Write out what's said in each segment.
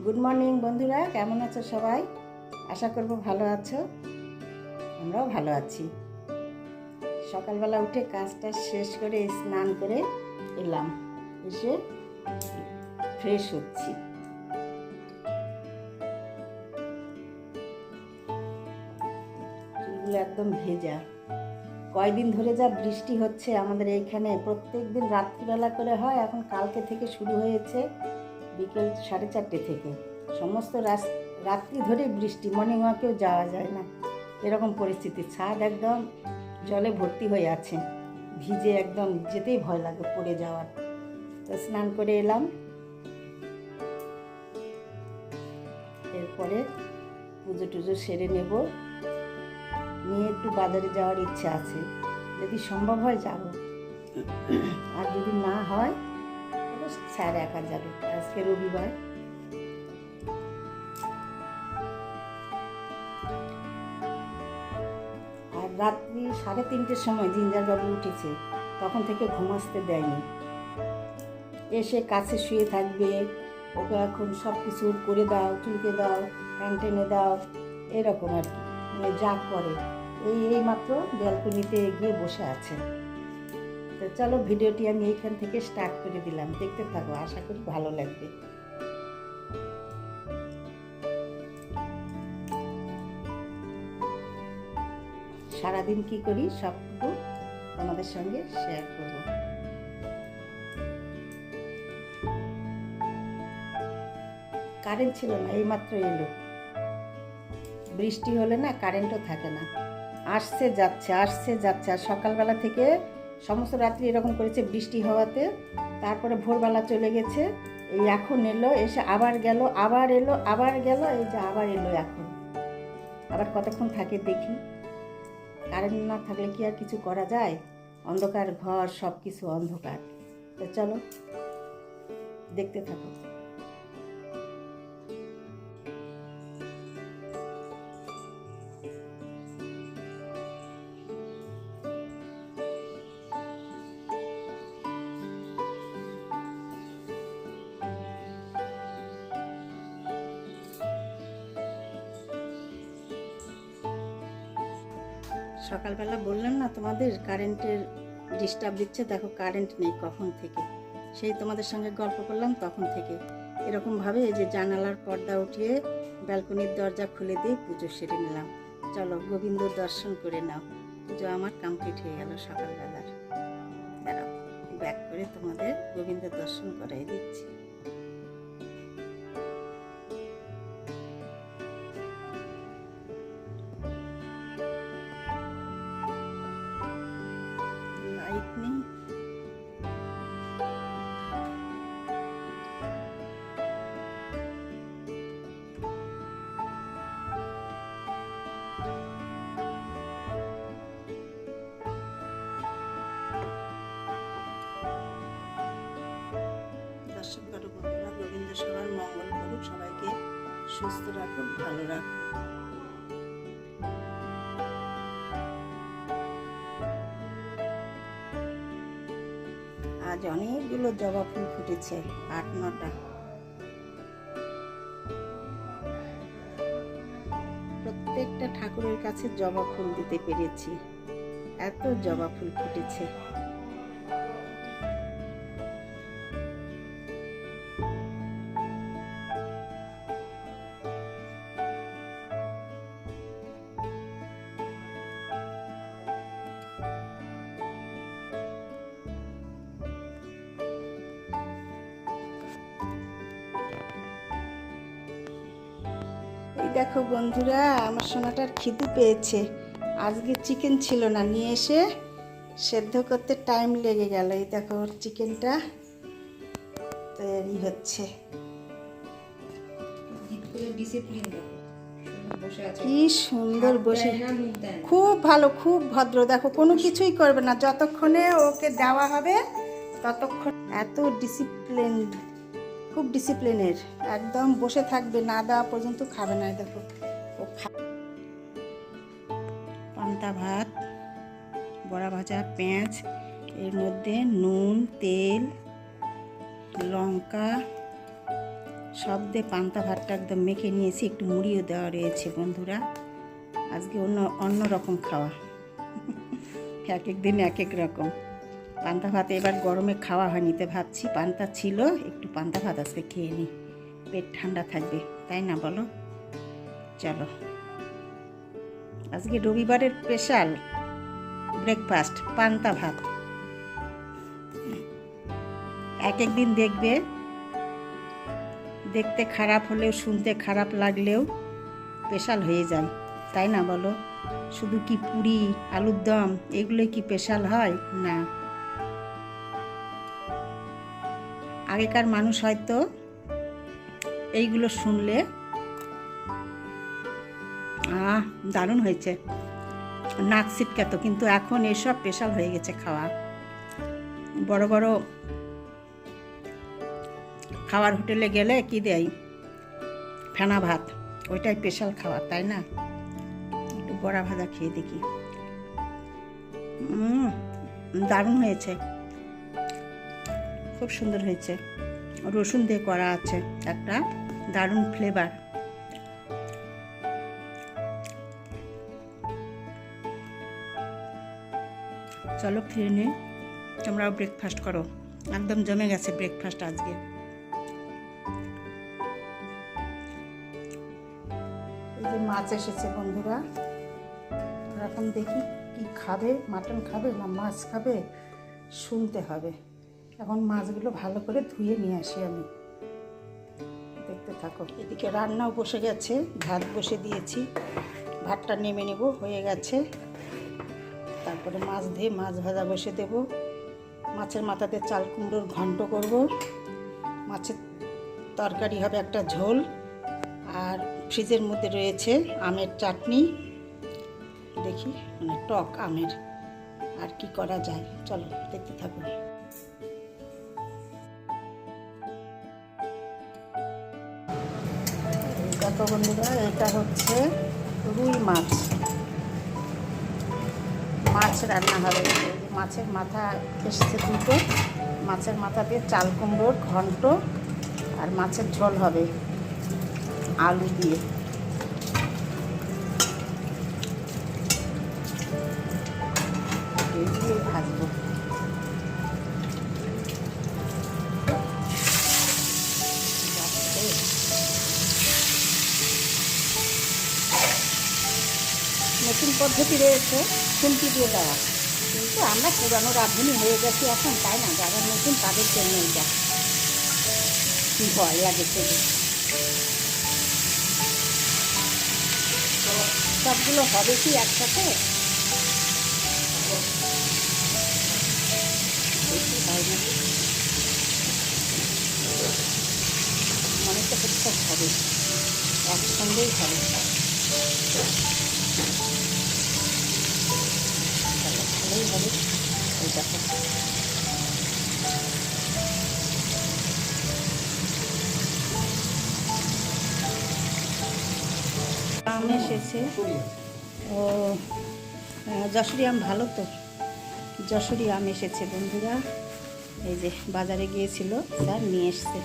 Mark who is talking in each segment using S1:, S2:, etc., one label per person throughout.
S1: Good morning বন্ধুরা, কেমন আছো সবাই? আশা করব ভালো আছো। আমরাও ভালো আছি। সকালবেলা উঠে কাজটা শেষ করে স্নান করে এলাম, এসে ফ্রেশ হচ্ছি। চুলগুলো একদম ভেজা। কয়দিন ধরে যা বৃষ্টি হচ্ছে আমাদের এইখানে, প্রত্যেক দিন রাত্রিবেলা করে হয়। এখন কালকে থেকে শুরু হয়েছে, বিকেল 4:30 থেকে সমস্ত রাত্রি ধরে বৃষ্টি। মর্নিং ওয়াকেও যাওয়া যায় না, এরকম পরিস্থিতি। ছাদ একদম জলে ভর্তি হয়ে আছে, ভিজে একদম যেতেই ভয় লাগে পড়ে যাওয়ার। তো স্নান করে এলাম, এরপরে পুজো টুজো সেরে নেব, নিয়ে একটু বাজারে যাওয়ার ইচ্ছা আছে। যদি সম্ভব হয় যাব, আর যদি না হয় তবে স্যার একা যাবে। আজকে রবিবার। আর রাত্রি 3:30-এর সময় জিঞ্জারবাবু উঠেছে, তখন থেকে ঘুম আসতে দেয়নি। এসে কাছে শুয়ে থাকবে, ওকে এখন সব কিছু করে দাও, চুলকে দাও, কান টেনে দাও, এরকম আর কি, মানে যা করে। এই মাত্র ব্যালকনিতে গিয়ে বসে আছে। তো চলো, ভিডিওটি আমি এইখান থেকে স্টার্ট করে দিলাম, দেখতে থাকো, আশা করি ভালো লাগবে। সারাদিন কি করি সবটুকু তোমাদের সঙ্গে শেয়ার করব। কারেন্ট ছিল না, এইমাত্র এলো। বৃষ্টি হলে না কারেন্টও থাকে না, আসছে যাচ্ছে আসছে যাচ্ছে। আর সকালবেলা থেকে সমস্ত রাত্রি এরকম করেছে বৃষ্টি হওয়াতে। তারপরে ভোরবেলা চলে গেছে, এই এখন এলো, এসে আবার গেল, আবার এলো, আবার গেল, এই যে আবার এলো। এখন আবার কতক্ষণ থাকে দেখি। কারেন্ট না থাকলে কি আর কিছু করা যায়? অন্ধকার ঘর, সব কিছু অন্ধকার। তো চলো দেখতে থাকো। সকালবেলা বললাম না তোমাদের কারেন্টের ডিস্টার্ব দিচ্ছে। দেখো কারেন্ট নেই কখন থেকে, সেই তোমাদের সঙ্গে গল্প করলাম তখন থেকে। এরকমভাবে এই যে জানালার পর্দা উঠিয়ে ব্যালকনির দরজা খুলে দিয়ে পুজো সেরে নিলাম। চলো গোবিন্দ দর্শন করে নাও। পুজো আমার কমপ্লিট হয়ে গেল সকালবেলার। দাঁড়াও ব্যাক করে তোমাদের গোবিন্দ দর্শন করাই দিচ্ছি। লাইট নেই, দর্শন করো বন্ধুরা। গোবিন্দ সবার মঙ্গল করুক, সবাইকে সুস্থ রাখুক, ভালো রাখুক। আজ অনেকগুলো জবা ফুল ফুটেছে, 8-9টা। প্রত্যেকটা ঠাকুরের কাছে জবা ফুল দিতে পেরেছি, এত জবা ফুল ফুটেছে। এই দেখো বন্ধুরা, আমার সোনাটার খিদে পেয়েছে। আজকে চিকেন ছিল না, নিয়ে এসে সেদ্ধ করতে টাইম লেগে গেল। এই দেখো ওর চিকেনটা তৈরি হচ্ছে। কি সুন্দর বসে, খুব ভালো, খুব ভদ্র। দেখো কোনো কিছুই করবে না, যতক্ষণে ওকে দেওয়া হবে ততক্ষণ। এত ডিসিপ্লিন, খুব ডিসিপ্লিনের, একদম বসে থাকবে, না দেওয়া পর্যন্ত খাবে না। দেখো ও পান্তা ভাত, বড়া ভাজা, পেঁয়াজ, এর মধ্যে নুন, তেল, লঙ্কা, সব দিয়ে পান্তা ভাতটা একদম মেখে নিয়েছি, একটু মুড়িও দেওয়া রয়েছে বন্ধুরা। আজকে অন্য রকম খাওয়া, এক এক দিন এক এক রকম। পান্তা ভাত এবার গরমে খাওয়া হয়নি, তো ভাবছি পান্তা ছিল, একটু পান্তা ভাত আজকে খেয়ে নিই, পেট ঠান্ডা থাকবে, তাই না বলো? চলো, আজকে রবিবারের স্পেশাল ব্রেকফাস্ট পান্তা ভাত। এক এক দিন দেখবে, দেখতে খারাপ হলেও শুনতে খারাপ লাগলেও স্পেশাল হয়ে যায়, তাই না বলো? শুধু কি পুরি আলুর দম এগুলোই কি স্পেশাল হয়? না। আগেকার মানুষ হয়তো এইগুলো শুনলে দারুণ হয়েছে, নাক ছিটকাতো, কিন্তু এখন এসব স্পেশাল হয়ে গেছে খাওয়া। বড় বড় খাওয়ার হোটেলে গেলে কি দেয়? ফেনা ভাত, ওইটাই স্পেশাল খাওয়া, তাই না? একটু বড়া ভাজা খেয়ে দেখি। দারুণ হয়েছে, খুব সুন্দর হয়েছে। রসুন দিয়ে করা আছে, একটা দারুণ ফ্লেভার। চলো খেয়ে নিই, তোমরাও ব্রেকফাস্ট করো। একদম জমে গেছে ব্রেকফাস্ট আজকে। এই যে মাছ এসেছে বন্ধুরা, এখন দেখি কি খাবে, মাটন খাবে না মাছ খাবে, শুনতে হবে। এখন মাছগুলো ভালো করে ধুয়ে নিয়ে আসি আমি, দেখতে থাকো। এদিকে রান্নাও বসে গেছে, ভাত বসে দিয়েছি, ভাতটা নেমে নেব, হয়ে গেছে। তারপরে মাছ ধুয়ে মাছ ভাজা বসে দেব। মাছের মাথাতে চাল কুমড়োর ঘন্ট করব, মাছের তরকারি হবে, একটা ঝোল, আর ফ্রিজের মধ্যে রয়েছে আমের চাটনি, দেখি মানে টক আমের, আর কি করা যায়। চলো দেখতে থাকো। দেখো বন্ধুরা, এটা হচ্ছে রুই মাছ, মাছ রান্না হবে। মাছের মাথা এসছে দুটো, মাছের মাথা দিয়ে চাল কুমড়োর ঘন্ট আর মাছের ঝোল হবে আলু দিয়ে। দিয়ে ভাজবো। নতুন পদ্ধতি রয়েছে খুন্তি দিয়ে দেওয়া, কিন্তু আমরা পুরানো রাঁধুনি হয়ে গেছি এখন, তাই না? যারা নতুন তাদের জন্য এটা কি ভয় লাগে সেগুলো। সবগুলো হবে কি একসাথে? বেশি হয় না, মনে তো হচ্ছে হবে, একসঙ্গেই হবে। ভালোই হবে। এই দেখো আম এসেছে। ও যশোরী আম ভালো তো, যশোরী আম এসেছে বন্ধুরা। এই যে বাজারে গিয়েছিল স্যার, নিয়ে এসছে।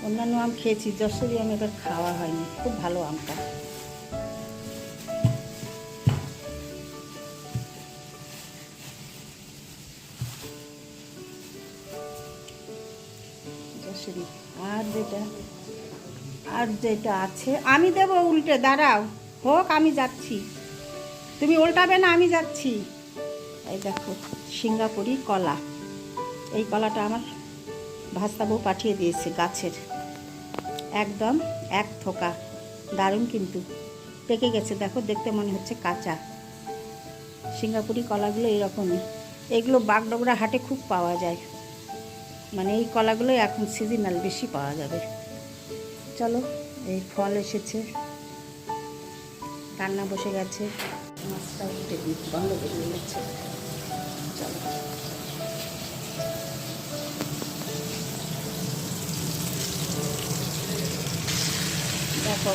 S1: অন্যান্য আম খেয়েছি, যশোরী আম এবার খাওয়া হয়নি, খুব ভালো আমটা। যশোরী আর যেটা আছে আমি দেব উল্টে, দাঁড়াও হোক, আমি যাচ্ছি, তুমি উল্টাবে না, আমি যাচ্ছি। এই দেখো সিঙ্গাপুরি কলা, এই কলাটা আমার ভাস্তা বউ পাঠিয়ে দিয়েছে, গাছের একদম এক থোকা, দারুণ কিন্তু পেকে গেছে। দেখো দেখতে মনে হচ্ছে কাঁচা। সিঙ্গাপুরি কলাগুলো এরকমই, এগুলো বাগডোগরা হাটে খুব পাওয়া যায়, মানে এই কলাগুলো এখন সিজনাল, বেশি পাওয়া যাবে। চলো, এই ফল এসেছে, রান্না বসে গেছে, মাছটা উঠে দিই, বন্ধ করে দিয়েছে। চলো দেখো,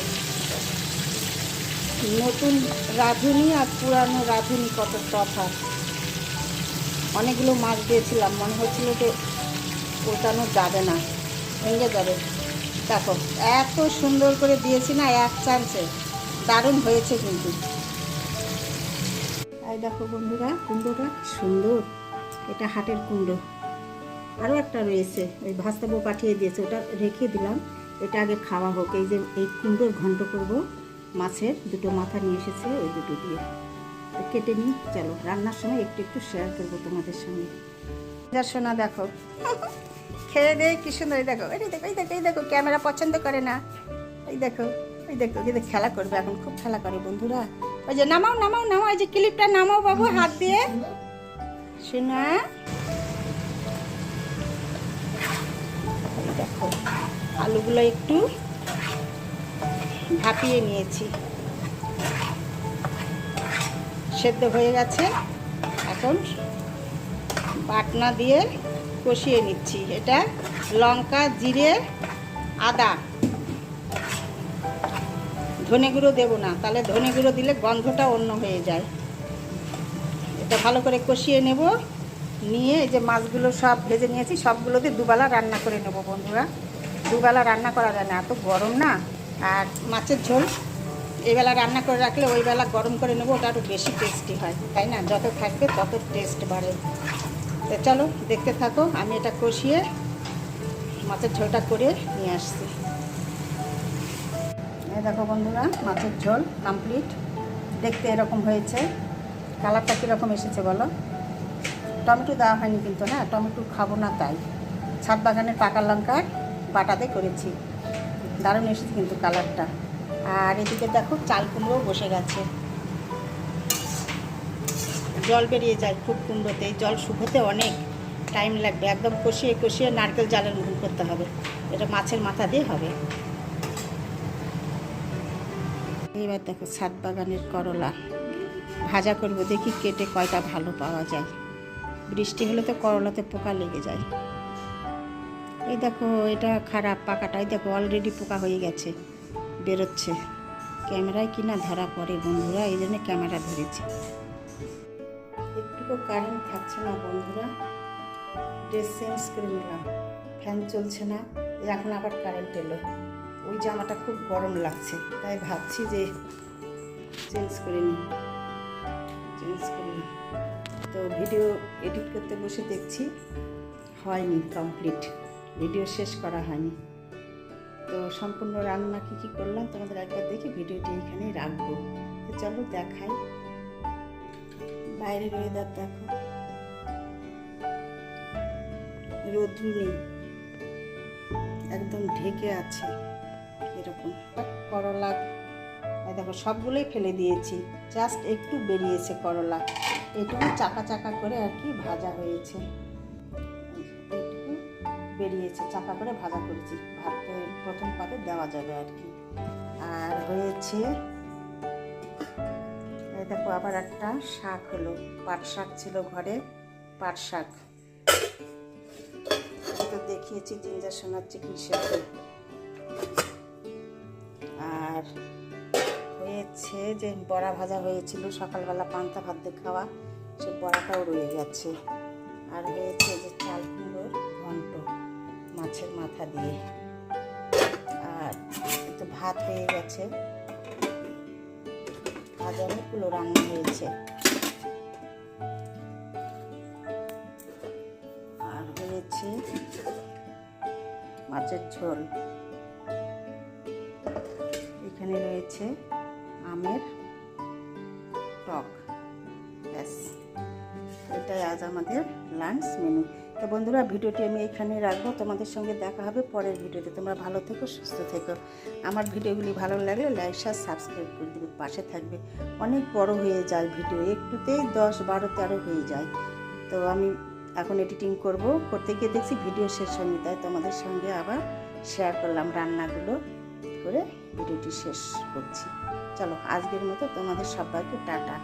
S1: নতুন রাঁধুনি আর পুরানো রাঁধুনি কত তফাৎ। অনেকগুলো মাছ দিয়েছিলাম, মনে হচ্ছিল যে ওটানো যাবে না, ভেঙে যাবে। দেখো এত সুন্দর করে দিয়েছি না এক চান্সে, দারুণ হয়েছে কিন্তু। এই দেখো বন্ধুরা, কুমড়োটা কি সুন্দর, এটা হাটের কুমড়ো। আরও একটা রয়েছে, ওই ভাস্তা বউ পাঠিয়ে দিয়েছে, ওটা রেখে দিলাম, এটা আগে খাওয়া হোক। এই যে এই কুমড়োর ঘন্ট করব, মাছের দুটো মাথা নিয়ে এসেছে, ওই দুটো দিয়ে কেটে নিই। চলো রান্নার সময় একটু একটু শেয়ার করবো তোমাদের সঙ্গে। যা শোনা দেখো খেয়ে দে কি সুন্দর, এই দেখো, এই দেখো, এই দেখো, এই দেখো, ক্যামেরা পছন্দ করে না, এই দেখো, এই দেখো, কিন্তু খেলা করবে এখন, খুব খেলা করে বন্ধুরা। ওই যে নামাও নামাও নামাও, এই যে ক্লিপটা নামাও বাবু হাত দিয়ে, শোনা। দেখো আলুগুলো একটু ভাপিয়ে নিয়েছি, সেদ্ধ হয়ে গেছে। এখন বাটনা দিয়ে কষিয়ে নিচ্ছি। এটা লঙ্কা, জিরে, আদা, ধনে গুঁড়ো দেবো না, তাহলে ধনে গুঁড়ো দিলে গন্ধটা অন্য হয়ে যায়। এটা ভালো করে কষিয়ে নেব, নিয়ে এই যে মাছগুলো সব ভেজে নিয়েছি, সবগুলোতে দুবেলা রান্না করে নেব বন্ধুরা। দুবেলা রান্না করা যায় না, এত গরম না। আর মাছের ঝোল এইবেলা রান্না করে রাখলে ওই বেলা গরম করে নেবো, ওটা আরও বেশি টেস্টি হয়, তাই না? যত থাকবে তত টেস্ট বাড়ে। তো চলো দেখতে থাকো, আমি এটা কষিয়ে মাছের ঝোলটা করে নিয়ে আসছি। এই দেখো বন্ধুরা, মাছের ঝোল কমপ্লিট। দেখতে এরকম হয়েছে, কালারটা কীরকম এসেছে বলো? টমেটো দেওয়া হয়নি কিন্তু, না টমেটো খাবো না তাই। ছাদ বাগানের পাকা লঙ্কার বাটাতে করেছি, দারুণ এসেছে কিন্তু কালারটা। আর এদিকে দেখো চাল কুমড়ো বসে গেছে, জল বেরিয়ে যায় খুব কুমড়োতে, জল শুকোতে অনেক টাইম লাগবে, একদম কষিয়ে কষিয়ে নারকেল জালের মতন করতে হবে। এটা মাছের মাথা দিয়ে হবে। এইবার দেখো ছাদ বাগানের করলা ভাজা করব, দেখি কেটে কয়টা ভালো পাওয়া যায়। বৃষ্টি হলে তো করলাতে পোকা লেগে যায়। এই দেখো এটা খারাপ পাকাটা, এই দেখো অলরেডি পোকা হয়ে গেছে, বেরোচ্ছে। ক্যামেরায় কিনা ধরা পড়ে বন্ধুরা, এই জন্য ক্যামেরা ধরেছি। একটুকু কারেন্ট থাকছে না বন্ধুরা, ড্রেস চেঞ্জ করে নিলাম, ফ্যান চলছে না, এখন আবার কারেন্ট এলো। ওই জামাটা খুব গরম লাগছে, তাই ভাবছি যে চেঞ্জ করে নিই। তো ভিডিও এডিট করতে বসে দেখছি হয়নি কমপ্লিট, ভিডিও শেষ করা হয়নি। তো সম্পূর্ণ রান্না কী করলাম তোমাদের একবার দেখি ভিডিওটি এখানেই রাখবো। তো চলো দেখাই। বাইরের ওয়েদার দেখো, রোদ্রু নেই, একদম ঢেকে আছে এরকম। করলা দেখো সবগুলোই ফেলে দিয়েছি, জাস্ট একটু বেরিয়েছে করলা, এটুকু চাকা চাকা করে আর কি ভাজা হয়েছে, এটুকু বেরিয়েছে, চাকা করে ভাজা করেছি, ভাতে প্রথম পাতে দেওয়া যাবে আর কি। আর হয়েছে দেখো আবার একটা শাক হলো, পাট শাক ছিল ঘরে, পাট শাক তো দেখিয়েছি জিঞ্জার সোনার চিকিৎসাতে। আর হয়েছে যে বড়া ভাজা হয়েছিল সকালবেলা পান্তা ভাত দিয়ে খাওয়া, সে বড়াটাও রয়ে গেছে। আর হয়েছে যে চাল কুমড়োর ঘন্ট মাছের মাথা দিয়ে। আর একটু ভাত হয়ে গেছে, আজ অনেকগুলো রান্না হয়েছে। আর হয়েছে মাছের ঝোল, এখানে রয়েছে আমের টক, ব্যাস এটাই আজ আমাদের লাঞ্চ মেনু। তো বন্ধুরা ভিডিওটি আমি এখানে রাখবো, তোমাদের সঙ্গে দেখা হবে পরের ভিডিওতে। তোমরা ভালো থেকো, সুস্থ থেকো। আমার ভিডিওগুলি ভালো লাগলে লাইক শেয়ার সাবস্ক্রাইব করে দেবে, পাশে থাকবে। অনেক বড় হয়ে যায় ভিডিও, একটুতেই 10, 12, 13 হয়ে যায়। তো আমি এখন এডিটিং করতে গিয়ে দেখছি ভিডিও শেষ হয়নি, তাই তোমাদের সঙ্গে আবার শেয়ার করলাম, রান্নাগুলো করে ভিডিওটি শেষ করছি। চলো আজকের মতো তোমাদের সবাইকে টাটা।